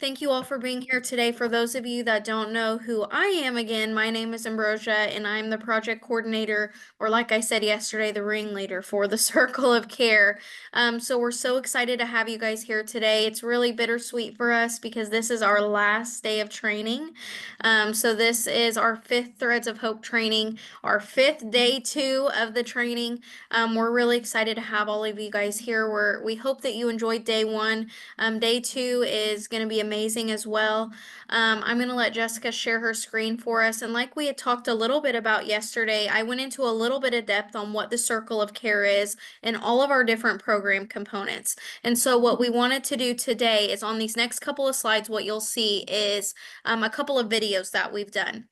Thank you all for being here today. For those of you that don't know who I am, again, my name is Ambrosia and I'm the project coordinator, or like I said yesterday, the ringleader for the Circle of Care. So we're so excited to have you guys here today. It's really bittersweet for us because this is our last day of training. So this is our fifth Threads of Hope training, our fifth day two of the training. We're really excited to have all of you guys here. We hope that you enjoyed day one. Day two is going to be amazing as well. I'm going to let Jessica share her screen for us. And like we had talked a little bit about yesterday, I went into a little bit of depth on what the Circle of Care is and all of our different program components. And so what we wanted to do today is on these next couple of slides, what you'll see is a couple of videos that we've done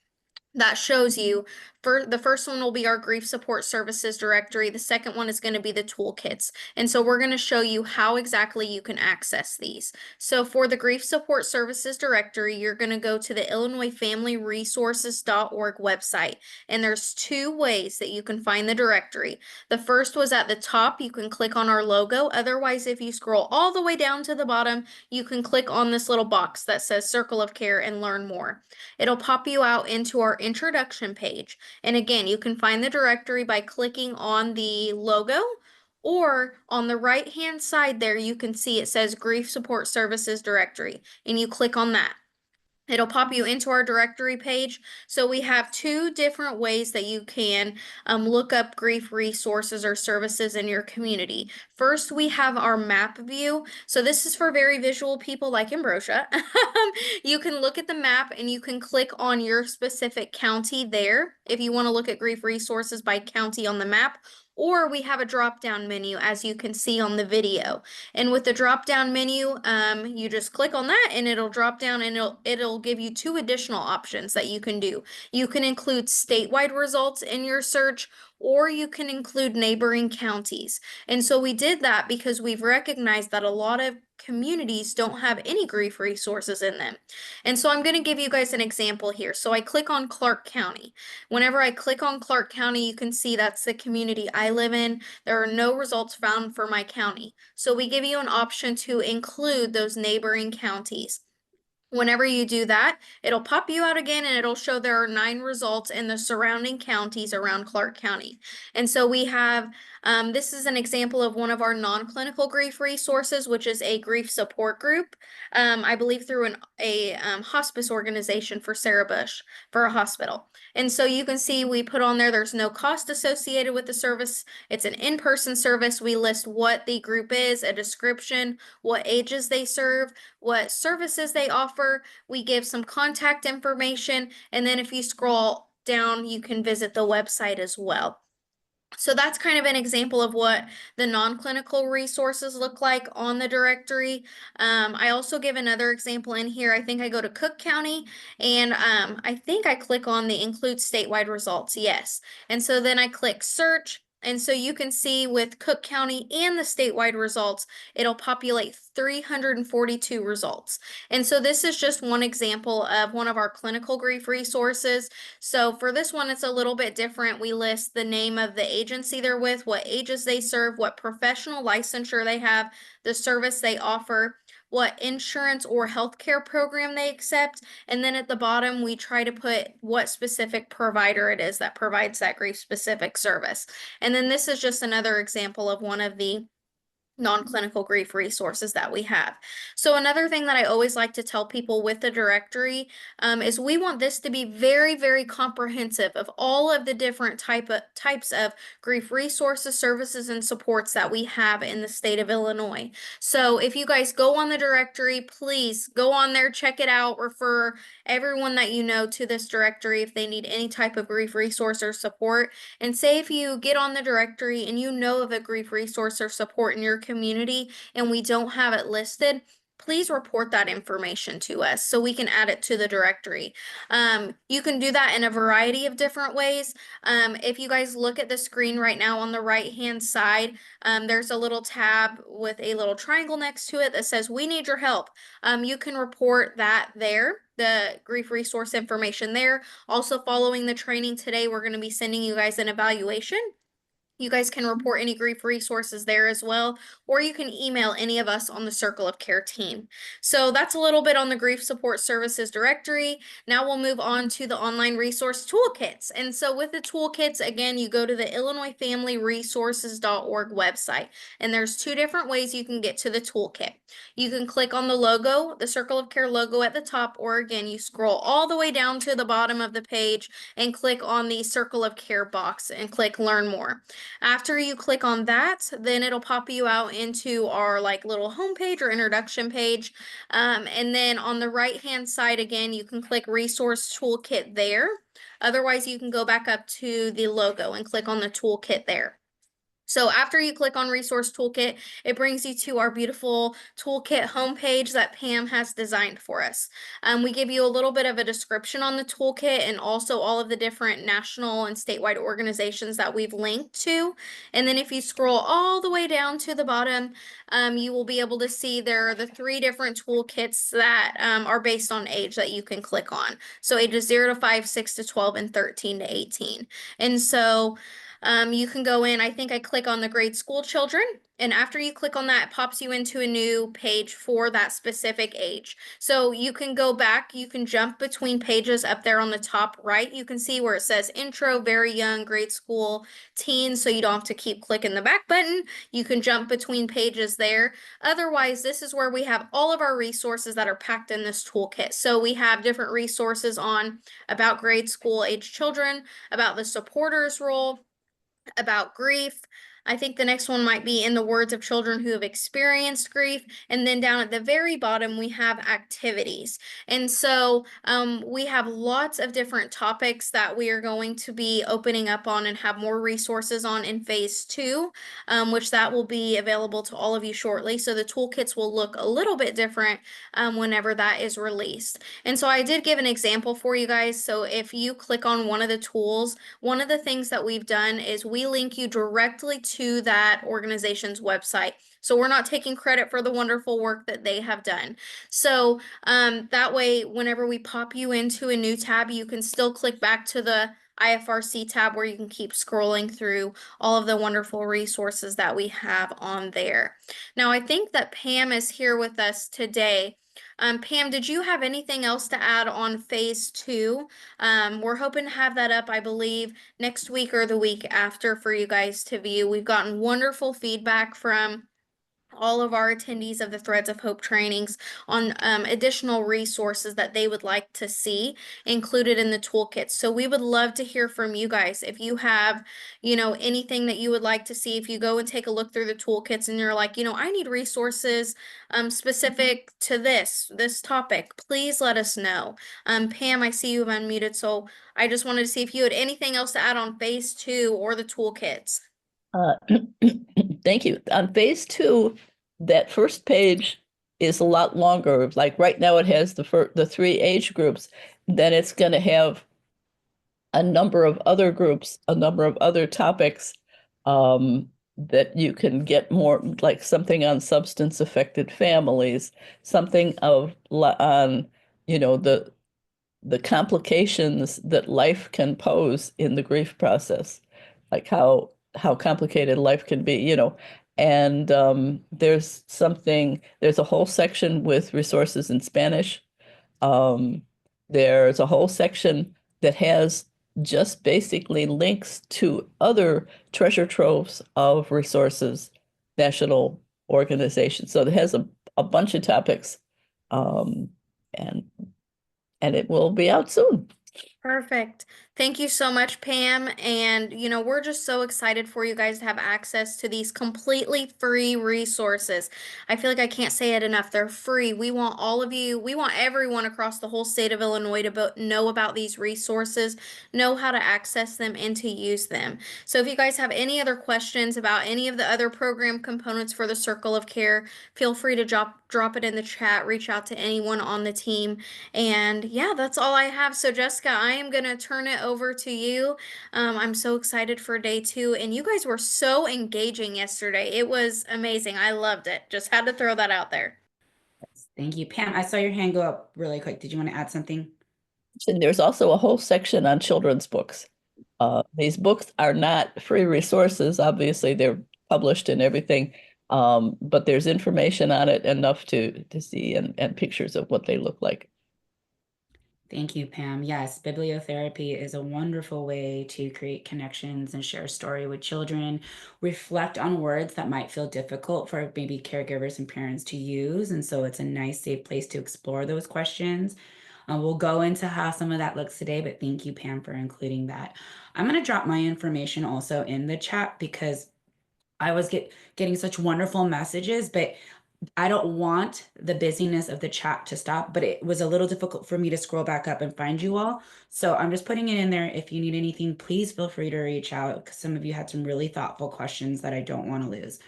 that shows you. For the first one will be our grief support services directory. The second one is going to be the toolkits. And so we're going to show you how exactly you can access these. So for the grief support services directory, you're going to go to the IllinoisFamilyResources.org website. And there's two ways that you can find the directory. The first was at the top. You can click on our logo. Otherwise, if you scroll all the way down to the bottom, you can click on this little box that says Circle of Care and learn more. It'll pop you out into our introduction page. And again, you can find the directory by clicking on the logo, or on the right-hand side there, you can see it says Grief Support Services Directory, and you click on that. It'll pop you into our directory page. So we have two different ways that you can look up grief resources or services in your community. First, we have our map view. So this is for very visual people like Ambrosia. You can look at the map and you can click on your specific county there if you want to look at grief resources by county on the map. Or we have a drop-down menu, as you can see on the video. And with the drop-down menu, you just click on that and it'll drop down and it'll give you two additional options that you can do. You can include statewide results in your search, or you can include neighboring counties. And so we did that because we've recognized that a lot of communities don't have any grief resources in them. And so I'm going to give you guys an example here. So I click on Clark County. Whenever I click on Clark County, you can see that's the community I live in. There are no results found for my county. So we give you an option to include those neighboring counties. Whenever you do that, it'll pop you out again and it'll show there are 9 results in the surrounding counties around Clark County. And so we have, this is an example of one of our non-clinical grief resources, which is a grief support group, I believe through a hospice organization for Sarah Bush, for a hospital. And so you can see we put on there's no cost associated with the service. It's an in-person service. We list what the group is, a description, what ages they serve, what services they offer. We give some contact information, and then if you scroll down, you can visit the website as well. So that's kind of an example of what the non-clinical resources look like on the directory. I also give another example in here. I think I go to Cook County and I think I click on the include statewide results. Yes. And so then I click search. And so you can see with Cook County and the statewide results, it'll populate 342 results. And so this is just one example of one of our clinical grief resources. So for this one, it's a little bit different. We list the name of the agency they're with, what ages they serve, what professional licensure they have, the service they offer, what insurance or healthcare program they accept, and then at the bottom we try to put what specific provider it is that provides that grief specific service. And then this is just another example of one of the non-clinical grief resources that we have. So another thing that I always like to tell people with the directory is we want this to be very, very comprehensive of all of the different types of grief resources, services, and supports that we have in the state of Illinois. So if you guys go on the directory, please go on there, check it out, refer everyone that you know to this directory if they need any type of grief resource or support. And say if you get on the directory and you know of a grief resource or support in your community and we don't have it listed, please report that information to us so we can add it to the directory. You can do that in a variety of different ways. If you guys look at the screen right now on the right-hand side, there's a little tab with a little triangle next to it that says, "We need your help." You can report that there, the grief resource information there. Also, following the training today, we're going to be sending you guys an evaluation. You guys can report any grief resources there as well, or you can email any of us on the Circle of Care team. So that's a little bit on the Grief Support Services directory. Now we'll move on to the online resource toolkits. And so with the toolkits, again, you go to the IllinoisFamilyResources.org website, and there's two different ways you can get to the toolkit. You can click on the logo, the Circle of Care logo at the top, or again, you scroll all the way down to the bottom of the page and click on the Circle of Care box and click Learn More. After you click on that, then it'll pop you out into our like little homepage or introduction page. And then on the right-hand side, again, you can click Resource Toolkit there. Otherwise, you can go back up to the logo and click on the toolkit there. So after you click on Resource Toolkit, it brings you to our beautiful toolkit homepage that Pam has designed for us. We give you a little bit of a description on the toolkit and also all of the different national and statewide organizations that we've linked to. And then if you scroll all the way down to the bottom, you will be able to see there are the three different toolkits that are based on age that you can click on. So ages 0 to 5, 6 to 12, and 13 to 18. And so you can go in, I think I click on the grade school children, and after you click on that, it pops you into a new page for that specific age. So you can go back, you can jump between pages up there on the top right. You can see where it says intro, very young, grade school, teens, so you don't have to keep clicking the back button. You can jump between pages there. Otherwise, this is where we have all of our resources that are packed in this toolkit. So we have different resources on about grade school age children, about the supporters role, about grief. I think the next one might be in the words of children who have experienced grief. And then down at the very bottom, we have activities. And so we have lots of different topics that we are going to be opening up on and have more resources on in phase 2, which that will be available to all of you shortly. So the toolkits will look a little bit different whenever that is released. And so I did give an example for you guys. So if you click on one of the tools, one of the things that we've done is we link you directly to that organization's website. So we're not taking credit for the wonderful work that they have done. So that way, whenever we pop you into a new tab, you can still click back to the IFRC tab where you can keep scrolling through all of the wonderful resources that we have on there. Now, I think that Pam is here with us today. Pam, did you have anything else to add on phase 2? We're hoping to have that up, I believe, next week or the week after for you guys to view. We've gotten wonderful feedback from all of our attendees of the Threads of Hope trainings on additional resources that they would like to see included in the toolkit. So we would love to hear from you guys. If you have, anything that you would like to see, if you go and take a look through the toolkits and you're like, I need resources specific to this topic, please let us know. Pam, I see you have unmuted, so I just wanted to see if you had anything else to add on phase 2 or the toolkits. Thank you. On phase 2, that first page is a lot longer. Like right now, it has the 3 age groups. Then it's going to have a number of other groups, a number of other topics that you can get more, like something on substance-affected families, something on, the complications that life can pose in the grief process, like how complicated life can be, and there's a whole section with resources in Spanish. There's a whole section that has just basically links to other treasure troves of resources, national organizations. So it has a bunch of topics, and it will be out soon. Perfect. Thank you so much, Pam. And, we're just so excited for you guys to have access to these completely free resources. I feel like I can't say it enough. They're free. We want all of you, we want everyone across the whole state of Illinois to know about these resources, know how to access them, and to use them. So if you guys have any other questions about any of the other program components for the Circle of Care, feel free to drop it in the chat, reach out to anyone on the team. And yeah, that's all I have. So Jessica, I am going to turn it over to you. I'm so excited for day 2, and you guys were so engaging yesterday. It was amazing. I loved it. Just had to throw that out there. Thank you. Pam, I saw your hand go up really quick. Did you want to add something? And there's also a whole section on children's books. These books are not free resources. Obviously, they're published and everything, but there's information on it enough to see and pictures of what they look like. Thank you, Pam. Yes, bibliotherapy is a wonderful way to create connections and share story with children, reflect on words that might feel difficult for maybe caregivers and parents to use. And so it's a nice, safe place to explore those questions. We'll go into how some of that looks today, but thank you, Pam, for including that. I'm going to drop my information also in the chat because I was getting such wonderful messages, but I don't want the busyness of the chat to stop, but it was a little difficult for me to scroll back up and find you all. So I'm just putting it in there. If you need anything, please feel free to reach out because some of you had some really thoughtful questions that I don't want to lose.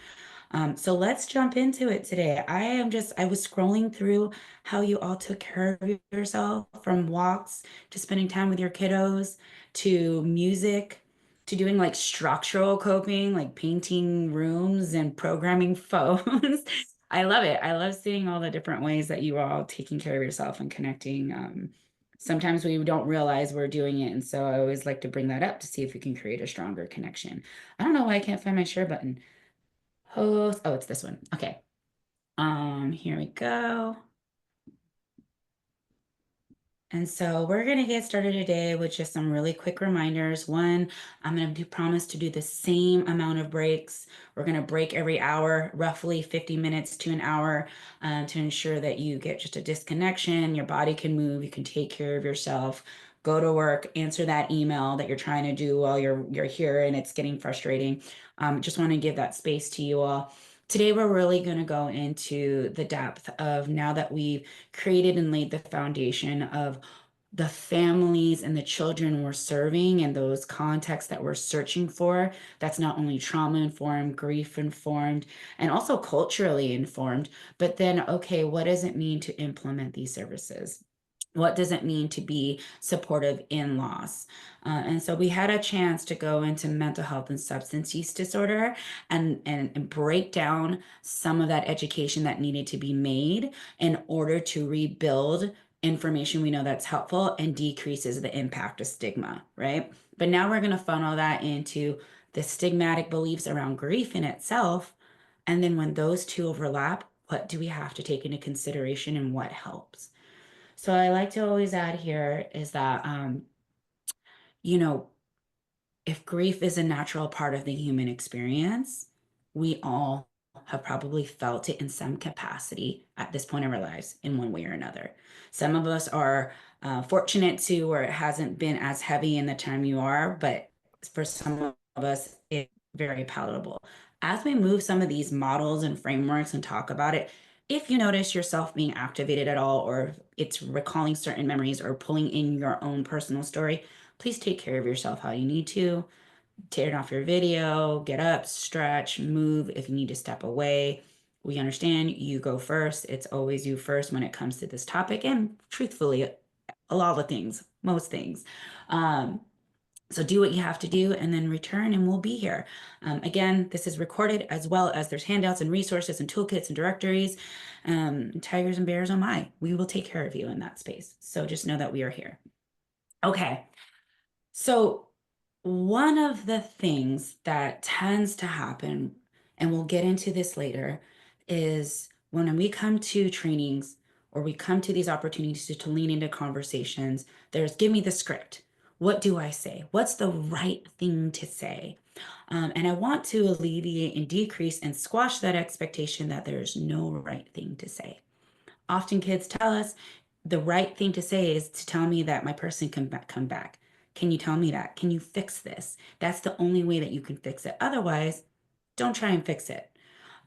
So let's jump into it today. I was scrolling through how you all took care of yourself, from walks to spending time with your kiddos to music to doing like structural coping, like painting rooms and programming phones. I love it. I love seeing all the different ways that you are all taking care of yourself and connecting. Sometimes we don't realize we're doing it. And so I always like to bring that up to see if we can create a stronger connection. I don't know why I can't find my share button. Host. Oh, it's this one. Okay. Here we go. And so we're going to get started today with just some really quick reminders. One, I'm going to promise to do the same amount of breaks. We're going to break every hour, roughly 50 minutes to an hour, to ensure that you get just a disconnection, your body can move, you can take care of yourself, go to work, answer that email that you're trying to do while you're here and it's getting frustrating. Just want to give that space to you all. Today, we're really going to go into the depth of, now that we've created and laid the foundation of the families and the children we're serving and those contexts that we're searching for, that's not only trauma informed, grief informed, and also culturally informed, but then, okay, what does it mean to implement these services? What does it mean to be supportive in loss? And so we had a chance to go into mental health and substance use disorder and break down some of that education that needed to be made in order to rebuild information we know that's helpful and decreases the impact of stigma, right? But now we're going to funnel that into the stigmatic beliefs around grief in itself. And then when those two overlap, what do we have to take into consideration and what helps? So I like to always add here is that, you know, if grief is a natural part of the human experience, we all have probably felt it in some capacity at this point in our lives in one way or another. Some of us are fortunate to where it hasn't been as heavy in the time you are, but for some of us, it's very palatable. As we move some of these models and frameworks and talk about it, if you notice yourself being activated at all, or it's recalling certain memories or pulling in your own personal story, please take care of yourself how you need to. Turn off your video, get up, stretch, move if you need to step away. We understand you go first. It's always you first when it comes to this topic, and truthfully, a lot of things, most things. So do what you have to do and then return, and we'll be here. Again, this is recorded, as well as there's handouts and resources and toolkits and directories. Tigers and bears, oh my, we will take care of you in that space. So just know that we are here. Okay. So one of the things that tends to happen, and we'll get into this later, is when we come to trainings or we come to these opportunities to lean into conversations, there's give me the script. What do I say? What's the right thing to say? And I want to alleviate and decrease and squash that expectation that there's no right thing to say. Often kids tell us the right thing to say is to tell me that my person can come back. Can you tell me that? Can you fix this? That's the only way that you can fix it. Otherwise, don't try and fix it.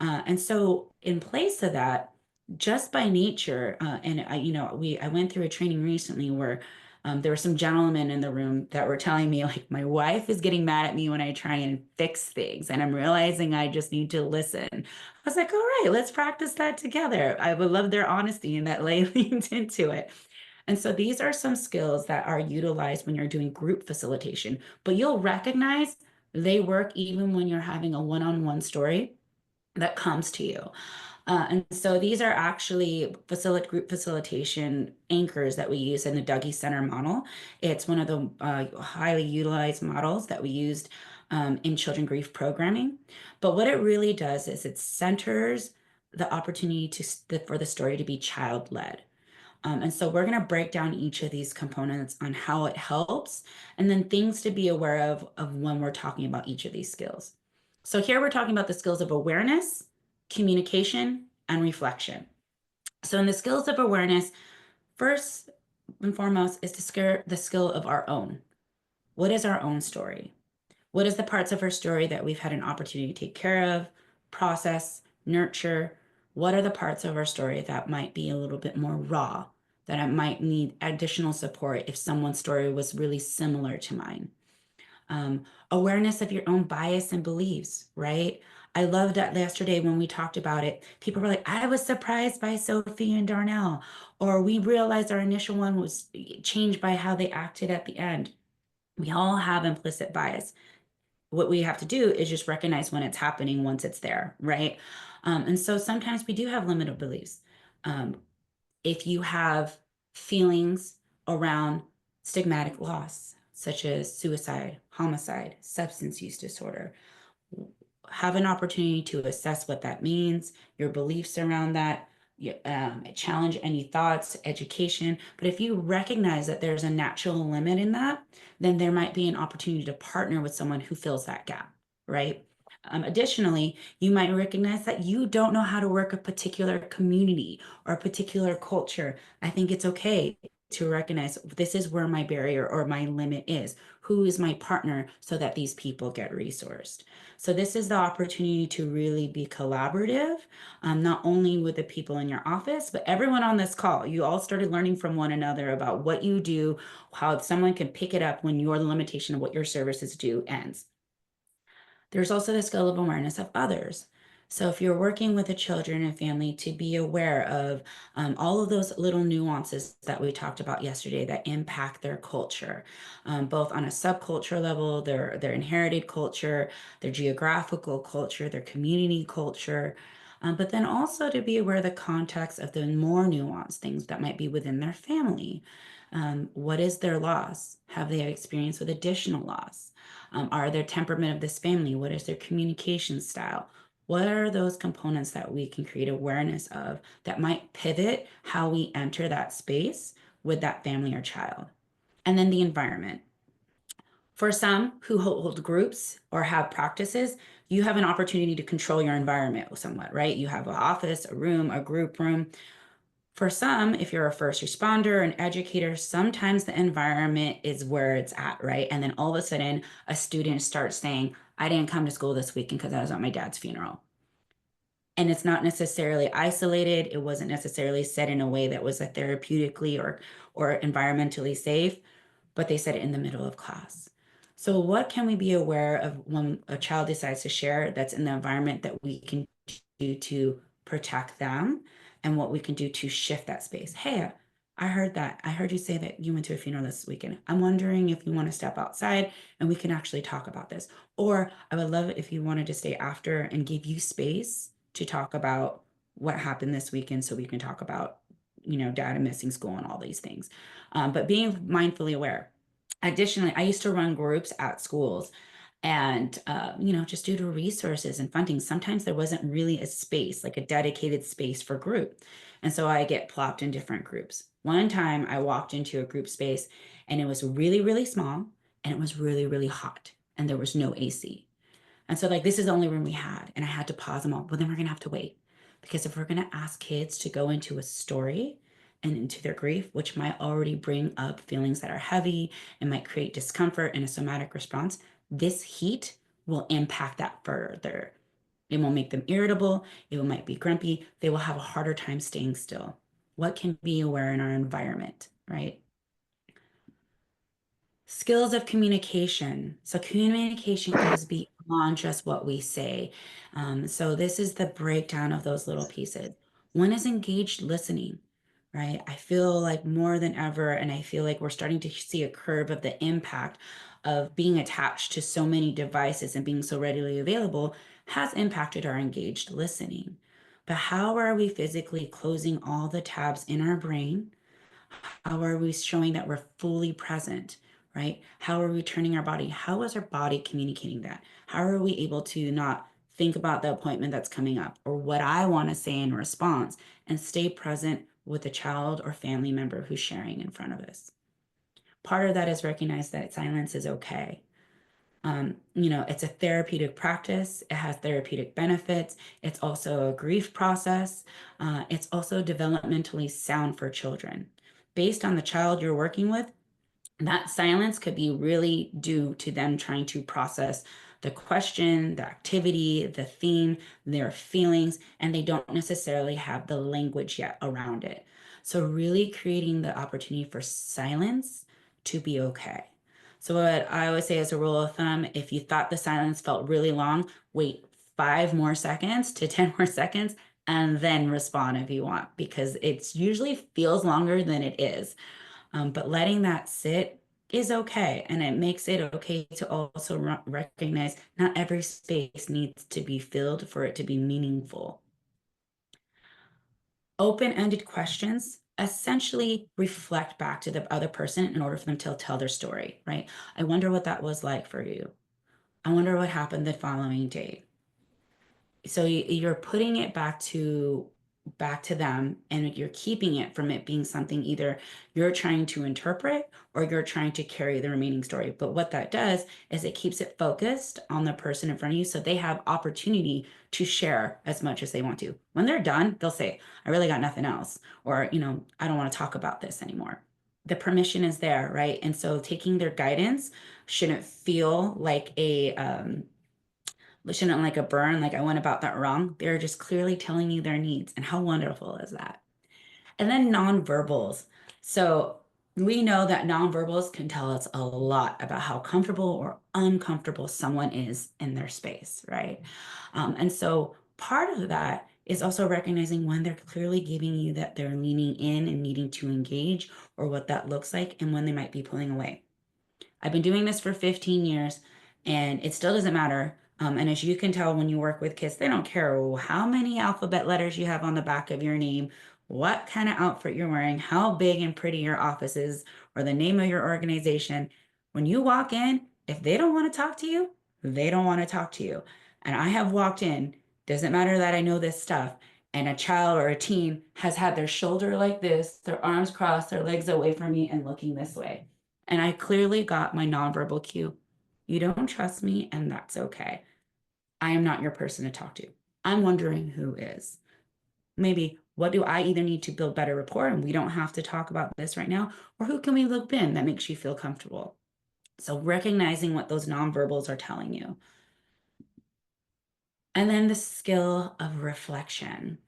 And so, in place of that, just by nature, and I went through a training recently where there were some gentlemen in the room that were telling me, like, my wife is getting mad at me when I try and fix things, and I'm realizing I just need to listen. I was like, all right, let's practice that together. I would love their honesty, and that leaned into it. And so these are some skills that are utilized when you're doing group facilitation, but you'll recognize they work even when you're having a one-on-one story that comes to you. And so these are actually group facilitation anchors that we use in the Dougie Center model. It's one of the highly utilized models that we used in children grief programming. But what it really does is it centers the opportunity for the story to be child-led. And so we're going to break down each of these components on how it helps, and then things to be aware of when we're talking about each of these skills. So here we're talking about the skills of awareness, communication, and reflection. So in the skills of awareness, first and foremost is the skill of our own. What is our own story? What is the parts of our story that we've had an opportunity to take care of, process, nurture? What are the parts of our story that might be a little bit more raw, that I might need additional support if someone's story was really similar to mine? Awareness of your own bias and beliefs, right? I loved that yesterday when we talked about it. People were like, I was surprised by Sophie and Darnell, or we realized our initial one was changed by how they acted at the end. We all have implicit bias. What we have to do is just recognize when it's happening once it's there, right? And so sometimes we do have limited beliefs. Um, if you have feelings around stigmatic loss, such as suicide, homicide, substance use disorder, have an opportunity to assess what that means, your beliefs around that, challenge any thoughts, education. But if you recognize that there's a natural limit in that, then there might be an opportunity to partner with someone who fills that gap, right? Additionally, you might recognize that you don't know how to work a particular community or a particular culture. I think it's okay to recognize this is where my barrier or my limit is. Who is my partner so that these people get resourced? So this is the opportunity to really be collaborative, not only with the people in your office, but everyone on this call. You all started learning from one another about what you do, how someone can pick it up when your limitation of what your services do ends. There's also the skill of awareness of others. So if you're working with a children and family, to be aware of all of those little nuances that we talked about yesterday that impact their culture, both on a subculture level, their inherited culture, their geographical culture, their community culture, but then also to be aware of the context of the more nuanced things that might be within their family. What is their loss? Have they experienced with additional loss? Are their temperament of this family? What is their communication style? What are those components that we can create awareness of that might pivot how we enter that space with that family or child? And then the environment. For some who hold groups or have practices, you have an opportunity to control your environment somewhat, right? You have an office, a room, a group room. For some, if you're a first responder, an educator, sometimes the environment is where it's at, right? And then all of a sudden, a student starts saying, I didn't come to school this weekend because I was at my dad's funeral. And it's not necessarily isolated. It wasn't necessarily said in a way that was a therapeutically or environmentally safe, but they said it in the middle of class. So what can we be aware of when a child decides to share that's in the environment that we can do to protect them, and what we can do to shift that space? Hey, I heard that. I heard you say that you went to a funeral this weekend. I'm wondering if you want to step outside and we can actually talk about this. Or I would love it if you wanted to stay after and give you space to talk about what happened this weekend so we can talk about, dad missing school and all these things. But being mindfully aware. Additionally, I used to run groups at schools, and just due to resources and funding, sometimes there wasn't really a space, like a dedicated space for group. And so I get plopped in different groups. One time I walked into a group space and it was really, really small and it was really, really hot and there was no AC. And so, like, this is the only room we had. And I had to pause them all. Well, then we're going to have to wait. Because if we're going to ask kids to go into a story and into their grief, which might already bring up feelings that are heavy and might create discomfort and a somatic response, this heat will impact that further. It will make them irritable. It might be grumpy. They will have a harder time staying still. What can be aware in our environment, right? Skills of communication. So communication goes beyond just what we say. So this is the breakdown of those little pieces. One is engaged listening, right? I feel like more than ever, and I feel like we're starting to see a curve of the impact of being attached to so many devices and being so readily available has impacted our engaged listening. but how are we physically closing all the tabs in our brain? How are we showing that we're fully present, right? How are we turning our body? How is our body communicating that? How are we able to not think about the appointment that's coming up or what I want to say in response and stay present with the child or family member who's sharing in front of us? Part of that is recognize that silence is okay. It's a therapeutic practice. It has therapeutic benefits. It's also a grief process. It's also developmentally sound for children. Based on the child you're working with, that silence could be really due to them trying to process the question, the activity, the theme, their feelings, and they don't necessarily have the language yet around it. So, really creating the opportunity for silence to be okay. So, what I always say as a rule of thumb, if you thought the silence felt really long, wait 5 more seconds to 10 more seconds and then respond if you want, because it's usually feels longer than it is. But letting that sit is okay. And it makes it okay to also recognize not every space needs to be filled for it to be meaningful. Open-ended questions essentially reflect back to the other person in order for them to tell their story, right? I wonder what that was like for you. I wonder what happened the following day. So you're putting it back to them, and you're keeping it from it being something either you're trying to interpret or you're trying to carry the remaining story. But what that does is it keeps it focused on the person in front of you, so they have opportunity to share as much as they want to. When they're done, they'll say, I really got nothing else, or I don't want to talk about this anymore. The permission is there, right? And so taking their guidance shouldn't feel like a burn, like I went about that wrong. They're just clearly telling you their needs. And how wonderful is that? And then nonverbals. So we know that nonverbals can tell us a lot about how comfortable or uncomfortable someone is in their space, right? And so part of that is also recognizing when they're clearly giving you that they're leaning in and needing to engage, or what that looks like, and when they might be pulling away. I've been doing this for 15 years and it still doesn't matter. And as you can tell, when you work with kids, they don't care how many alphabet letters you have on the back of your name, what kind of outfit you're wearing, how big and pretty your office is, or the name of your organization. When you walk in, if they don't want to talk to you, they don't want to talk to you. And I have walked in, doesn't matter that I know this stuff, and a child or a teen has had their shoulder like this, their arms crossed, their legs away from me, and looking this way. And I clearly got my nonverbal cue. You don't trust me, and that's okay. I am not your person to talk to. I'm wondering who is. Maybe what do I either need to build better rapport, and we don't have to talk about this right now, or who can we loop in that makes you feel comfortable? So recognizing what those nonverbals are telling you. And then the skill of reflection.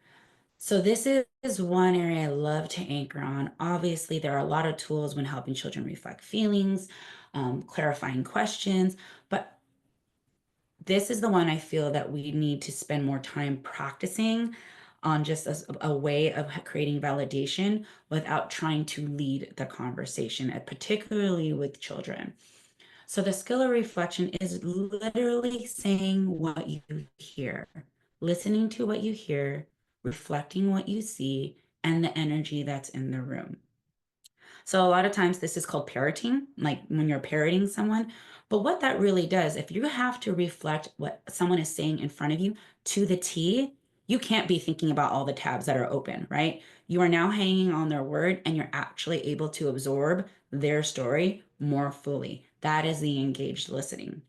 So this is one area I love to anchor on. Obviously, there are a lot of tools when helping children reflect feelings, clarifying questions, but this is the one I feel that we need to spend more time practicing on, just as a way of creating validation without trying to lead the conversation, particularly with children. So the skill of reflection is literally saying what you hear, listening to what you hear, reflecting what you see, and the energy that's in the room. So a lot of times this is called parroting, like when you're parroting someone. But what that really does, if you have to reflect what someone is saying in front of you to the T, you can't be thinking about all the tabs that are open, right? You are now hanging on their word, and you're actually able to absorb their story more fully. That is the engaged listening.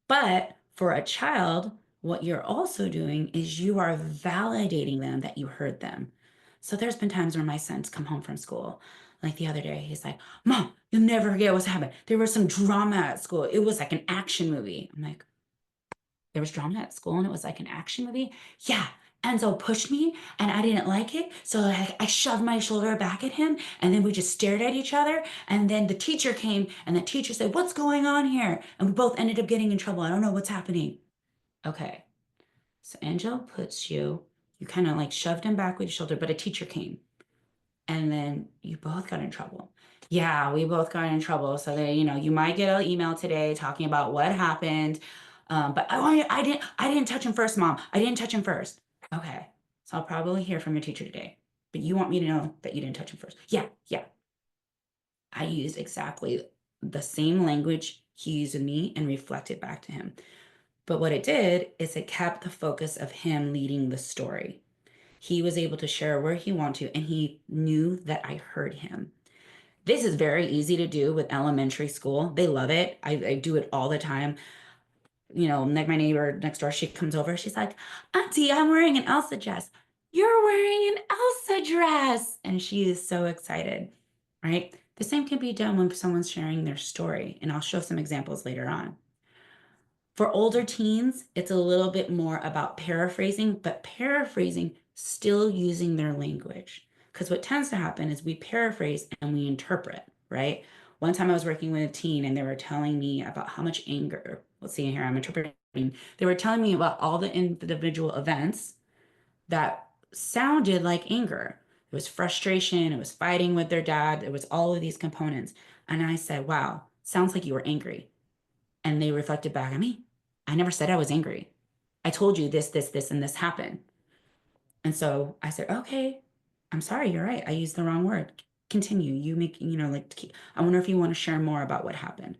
But for a child, what you're also doing is you are validating them that you heard them. So there's been times where my son's come home from school. Like the other day, he's like, Mom, you'll never forget what's happened. There was some drama at school. It was like an action movie. I'm like, there was drama at school and it was like an action movie? Yeah. Enzo pushed me and I didn't like it. So I shoved my shoulder back at him and then we just stared at each other. And then the teacher came and the teacher said, What's going on here? And we both ended up getting in trouble. I don't know what's happening. Okay. So Angel puts you kind of like shoved him back with your shoulder, but a teacher came and then you both got in trouble. Yeah, we both got in trouble. So that, you might get an email today talking about what happened. But I didn't touch him first, Mom. I didn't touch him first. Okay, so I'll probably hear from your teacher today, but you want me to know that you didn't touch him first. Yeah, yeah. I used exactly the same language he used with me and reflected back to him. But what it did is it kept the focus of him leading the story. He was able to share where he wanted to, and he knew that I heard him. This is very easy to do with elementary school. They love it. I do it all the time. You know, like my neighbor next door, she comes over. She's like, Auntie, I'm wearing an Elsa dress. You're wearing an Elsa dress. And she is so excited, right? The same can be done when someone's sharing their story. And I'll show some examples later on. For older teens, it's a little bit more about paraphrasing, but paraphrasing still using their language. Because what tends to happen is we paraphrase and we interpret, right? One time I was working with a teen and they were telling me about how much anger, let's see here, I'm interpreting. They were telling me about all the individual events that sounded like anger. It was frustration, it was fighting with their dad, it was all of these components. And I said, wow, sounds like you were angry. And they reflected back at me. I never said I was angry. I told you this, and this happened. And so I said, okay, I'm sorry, you're right. I used the wrong word. Continue. You make, like, I wonder if you want to share more about what happened.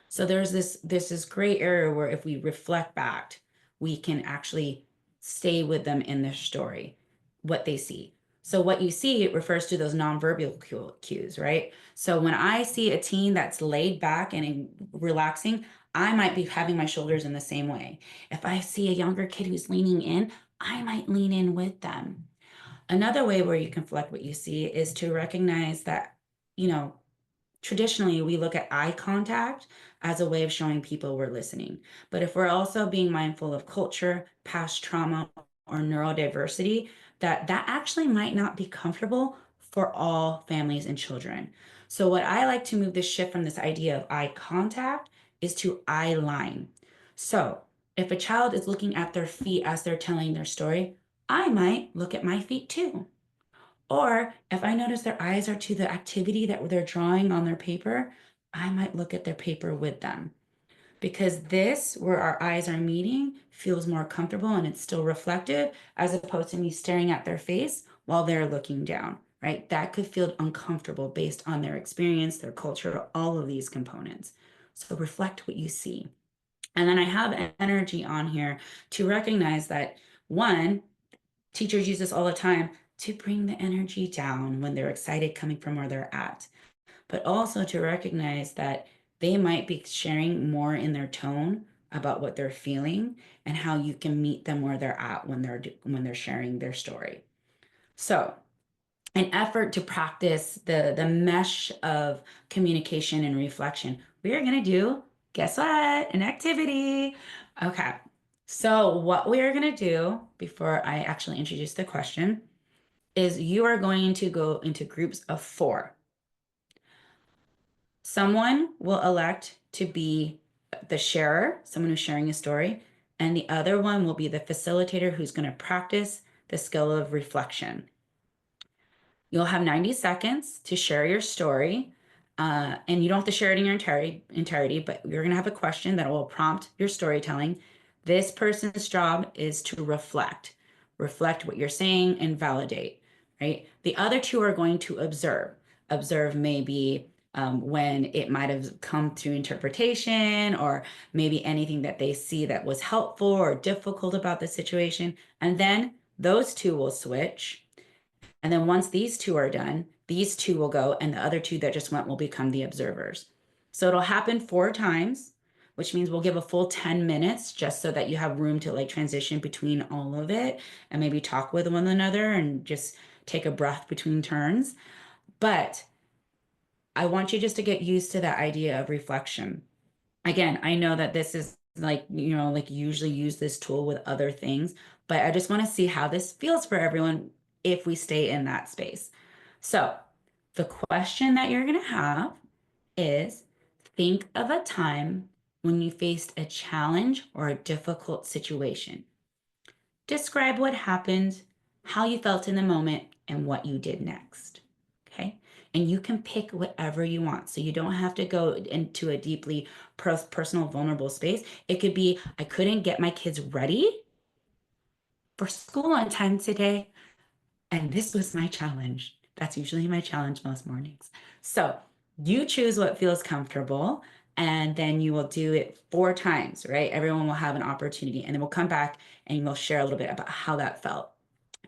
So there's this gray area where if we reflect back, we can actually stay with them in their story, what they see. So what you see, it refers to those nonverbal cues, right? So when I see a teen that's laid back and relaxing, I might be having my shoulders in the same way. If I see a younger kid who's leaning in, I might lean in with them. Another way where you can reflect what you see is to recognize that, you know, traditionally we look at eye contact as a way of showing people we're listening. But if we're also being mindful of culture, past trauma, or neurodiversity, that actually might not be comfortable for all families and children. So what I like to move this shift from this idea of eye contact is to eye line. So if a child is looking at their feet as they're telling their story, I might look at my feet too. Or if I notice their eyes are to the activity that they're drawing on their paper, I might look at their paper with them. Because this, where our eyes are meeting, feels more comfortable and it's still reflective, as opposed to me staring at their face while they're looking down, right? That could feel uncomfortable based on their experience, their culture, all of these components. So reflect what you see. And then I have energy on here to recognize that one, teachers use this all the time to bring the energy down when they're excited coming from where they're at, but also to recognize that they might be sharing more in their tone about what they're feeling and how you can meet them where they're at when they're sharing their story. So, an effort to practice the mesh of communication and reflection, we are going to do, guess what? An activity. Okay. So, what we are going to do before I actually introduce the question is you are going to go into groups of 4. Someone will elect to be the sharer, someone who's sharing a story, and the other one will be the facilitator who's going to practice the skill of reflection. You'll have 90 seconds to share your story. And you don't have to share it in your entirety, but you're going to have a question that will prompt your storytelling. This person's job is to reflect what you're saying and validate, right? The other 2 are going to observe. Observe maybe when it might have come through interpretation, or maybe anything that they see that was helpful or difficult about the situation. And then those 2 will switch. And then once these 2 are done, these 2 will go, and the other 2 that just went will become the observers. So it'll happen 4 times, which means we'll give a full 10 minutes just so that you have room to like transition between all of it and maybe talk with one another and just take a breath between turns. But I want you just to get used to that idea of reflection. Again, I know that this is like, like usually use this tool with other things, but I just want to see how this feels for everyone if we stay in that space. So, the question that you're going to have is, think of a time when you faced a challenge or a difficult situation. Describe what happened, how you felt in the moment, and what you did next. Okay. And you can pick whatever you want. So you don't have to go into a deeply personal, vulnerable space. It could be, I couldn't get my kids ready for school on time today. And this was my challenge. That's usually my challenge most mornings. So you choose what feels comfortable, and then you will do it 4 times, right? Everyone will have an opportunity, and then we'll come back and we'll share a little bit about how that felt.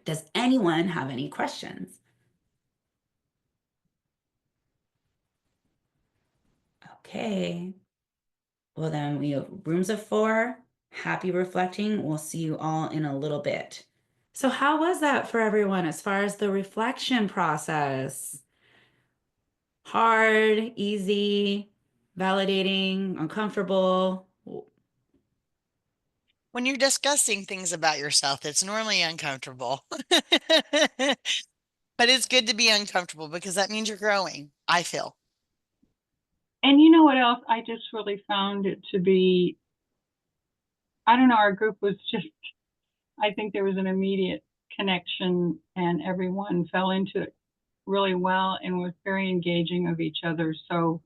Does anyone have any questions? Okay. Well, then we have rooms of 4. Happy reflecting. We'll see you all in a little bit. So, how was that for everyone as far as the reflection process? Hard, easy, validating, uncomfortable? When you're discussing things about yourself, it's normally uncomfortable. But it's good to be uncomfortable because that means you're growing, I feel. And you know what else? I just really found it to be, I don't know, our group was just, I think there was an immediate connection and everyone fell into it really well and was very engaging of each other. So,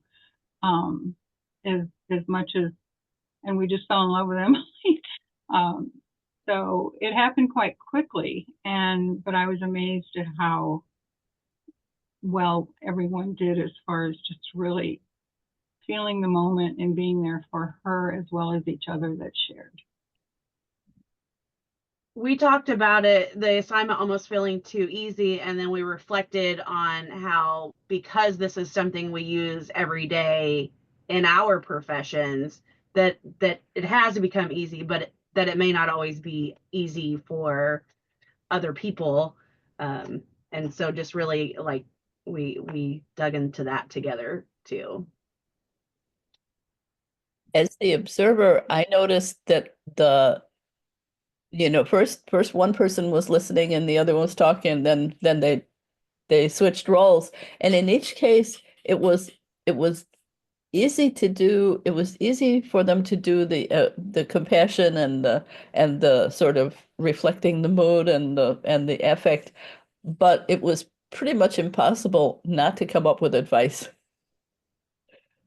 um, as much as, and we just fell in love with Emily. um, so it happened quite quickly. But I was amazed at how well everyone did as far as just really feeling the moment and being there for her as well as each other that shared. We talked about it, the assignment almost feeling too easy, and then we reflected on how, because this is something we use every day in our professions, that it has to become easy, but that it may not always be easy for other people. And so just really like we dug into that together too. As the observer, I noticed that first one person was listening and the other one was talking, then they switched roles. And in each case, it was easy to do. It was easy for them to do the compassion and the sort of reflecting the mood and the affect, but it was pretty much impossible not to come up with advice,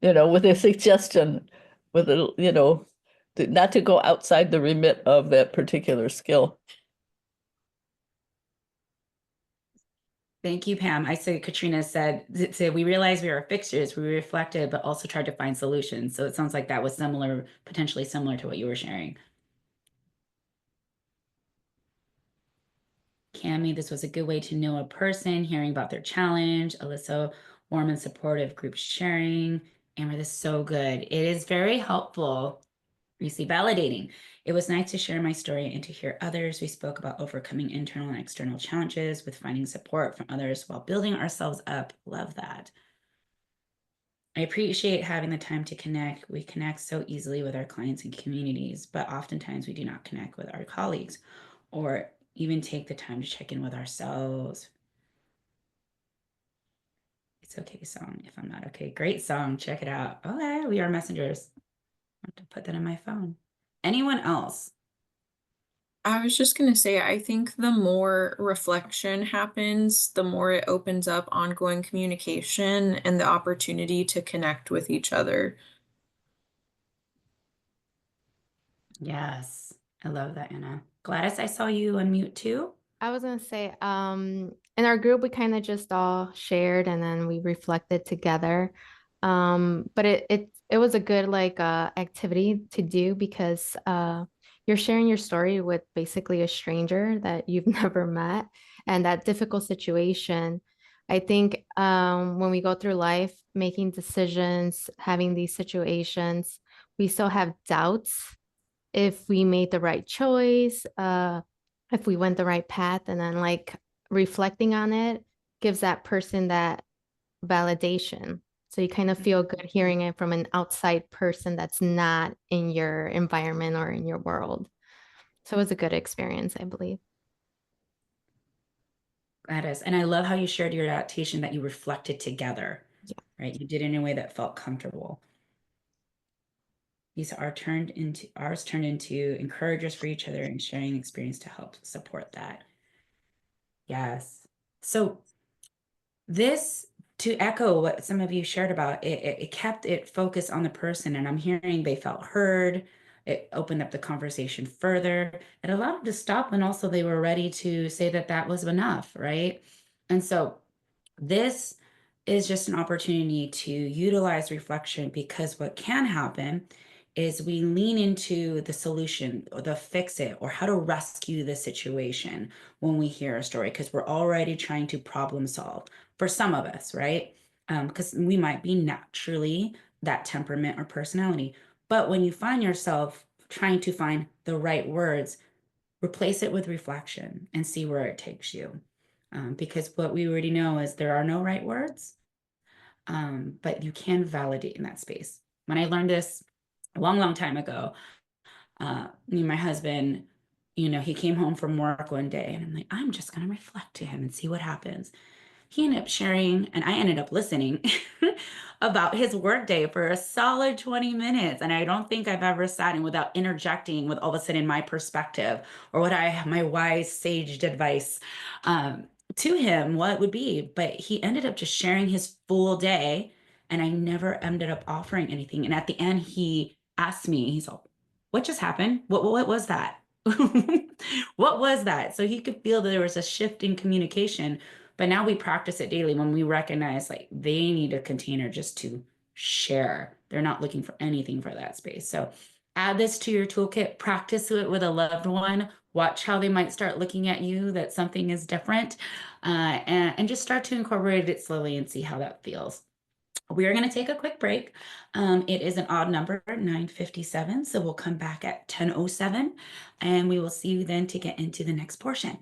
with a suggestion, not to go outside the remit of that particular skill. Thank you, Pam. I say Katrina said, we realized we were fixtures, we reflected, but also tried to find solutions. So it sounds like that was similar, potentially similar to what you were sharing. Cami, this was a good way to know a person, hearing about their challenge. Alyssa, warm and supportive group sharing. Amber, this is so good. It is very helpful. Reese, validating. It was nice to share my story and to hear others. We spoke about overcoming internal and external challenges with finding support from others while building ourselves up. Love that. I appreciate having the time to connect. We connect so easily with our clients and communities, but oftentimes we do not connect with our colleagues or even take the time to check in with ourselves. It's okay song if I'm not okay. Great song. Check it out. Okay, we are messengers. I have to put that in my phone. Anyone else? I was just going to say, I think the more reflection happens, the more it opens up ongoing communication and the opportunity to connect with each other. Yes, I love that, Anna. Gladys, I saw you unmute too. I was gonna say, in our group, we kind of just all shared and then we reflected together. But it was a good activity to do because you're sharing your story with basically a stranger that you've never met, and that difficult situation. I think when we go through life, making decisions, having these situations, we still have doubts if we made the right choice, if we went the right path, and then reflecting on it gives that person that validation. So you kind of feel good hearing it from an outside person that's not in your environment or in your world. So it was a good experience, I believe. Gladys, and I love how you shared your adaptation that you reflected together. Yeah. Right? You did it in a way that felt comfortable. These are turned into encouragers for each other and sharing experience to help support that. Yes. So this, to echo what some of you shared about, it kept it focused on the person, and I'm hearing they felt heard, It opened up the conversation further. It allowed them to stop, and also they were ready to say that that was enough, right? And so this is just an opportunity to utilize reflection, because what can happen is we lean into the solution or the fix it or how to rescue the situation when we hear a story, because we're already trying to problem solve for some of us, right? Because we might be naturally that temperament or personality. But when you find yourself trying to find the right words, replace it with reflection and see where it takes you. Because what we already know is there are no right words, but you can validate in that space. When I learned this a long, long time ago, me and my husband, he came home from work one day, and I'm like, I'm just going to reflect to him and see what happens. He ended up sharing, and I ended up listening about his workday for a solid 20 minutes. And I don't think I've ever sat in without interjecting with all of a sudden my perspective or what I have, my wise, saged advice to him, what would be. But he ended up just sharing his full day, and I never ended up offering anything. And at the end, he asked me, he's like, what just happened? What was that? What was that? So he could feel that there was a shift in communication. But now we practice it daily when we recognize like they need a container just to share. They're not looking for anything for that space. So add this to your toolkit, practice it with a loved one, watch how they might start looking at you, that something is different, and just start to incorporate it slowly and see how that feels. We are going to take a quick break. It is an odd number, 9:57. So we'll come back at 10:07, and we will see you then to get into the next portion.